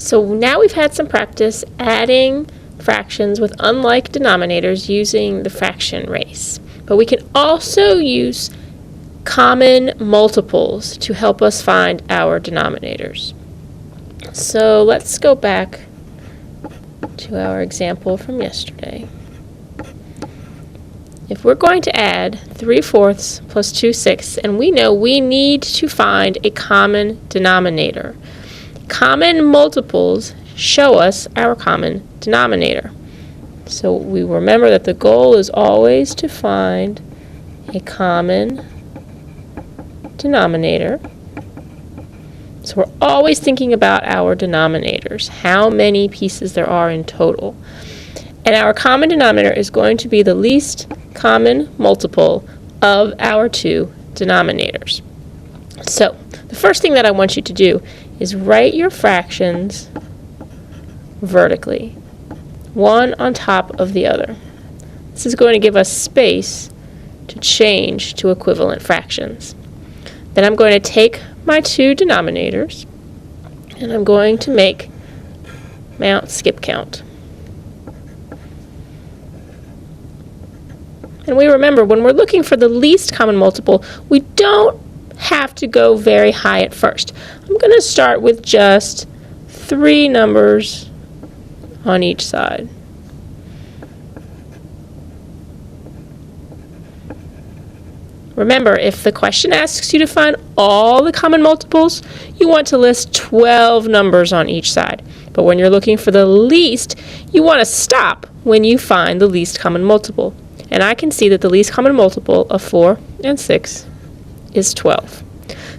So now we've had some practice adding fractions with unlike denominators using the fraction race. But we can also use common multiples to help us find our denominators. So let's go back to our example from yesterday. If we're going to add 3/4 plus 2/6, and we know we need to find a common denominator, common multiples show us our common denominator. So we remember that the goal is always to find a common denominator. So we're always thinking about our denominators, how many pieces there are in total. And our common denominator is going to be the least common multiple of our two denominators. So the first thing that I want you to do is write your fractions vertically, one on top of the other. This is going to give us space to change to equivalent fractions. Then I'm going to take my two denominators and I'm going to make mount skip count. And we remember when we're looking for the least common multiple, we don't have to go very high at first. I'm going to start with just 3 numbers on each side. Remember, if the question asks you to find all the common multiples, you want to list 12 numbers on each side. But when you're looking for the least, you want to stop when you find the least common multiple. And I can see that the least common multiple of 4 and 6 is 12.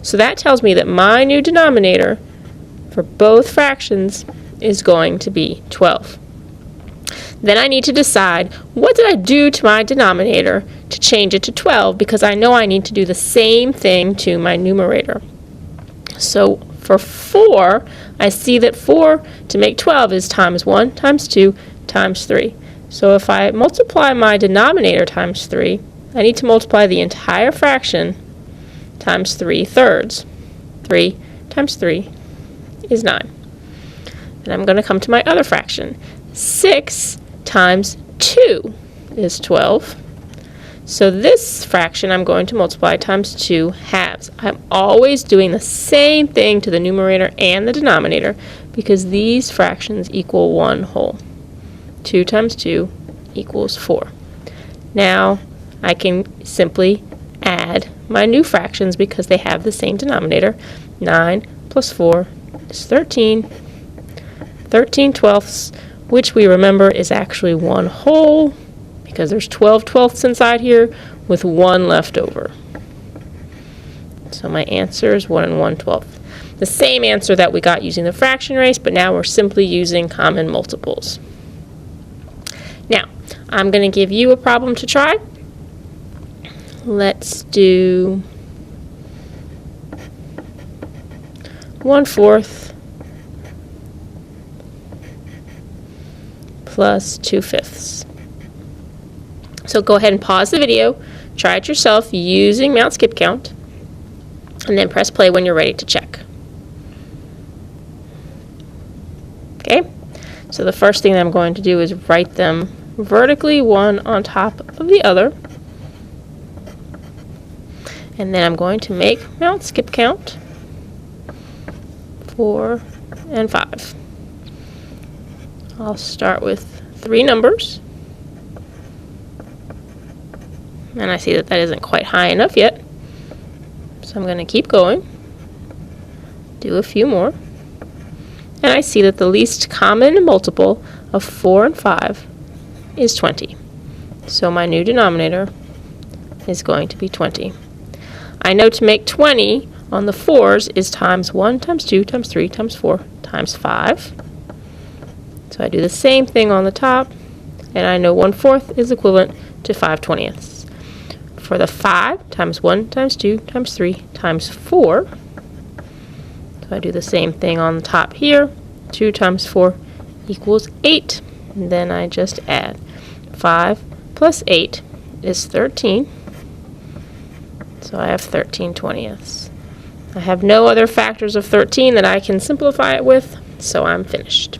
So that tells me that my new denominator for both fractions is going to be 12. Then I need to decide, what did I do to my denominator to change it to 12, because I know I need to do the same thing to my numerator. So for 4, I see that 4 to make 12 is times 1 times 2 times 3. So if I multiply my denominator times 3, I need to multiply the entire fraction times 3/3. 3 times 3 is 9. And I'm going to come to my other fraction. 6 times 2 is 12. So this fraction I'm going to multiply times 2 halves. I'm always doing the same thing to the numerator and the denominator because these fractions equal one whole. 2 times 2 equals 4. Now I can simply add my new fractions because they have the same denominator. 9 plus 4 is 13. 13/12, which we remember is actually one whole because there's 12/12 inside here with 1 left over. So my answer is 1 1/12. The same answer that we got using the fraction race, but now we're simply using common multiples. Now, I'm going to give you a problem to try. Let's do 1/4 plus 2/5. So go ahead and pause the video, try it yourself using mount skip count, and then press play when you're ready to check. Okay, so the first thing that I'm going to do is write them vertically, one on top of the other. And then I'm going to make mount skip count 4 and 5. I'll start with 3 numbers. And I see that that isn't quite high enough yet. So I'm going to keep going. Do a few more. And I see that the least common multiple of 4 and 5 is 20. So my new denominator is going to be 20. I know to make 20 on the 4s is times 1 times 2 times 3 times 4 times 5. So I do the same thing on the top, and I know 1/4 is equivalent to 5/20. For the 5, times 1 times 2 times 3 times 4. So I do the same thing on the top here. 2 times 4 equals 8. And then I just add. 5 plus 8 is 13. So I have 13/20. I have no other factors of 13 that I can simplify it with, So I'm finished.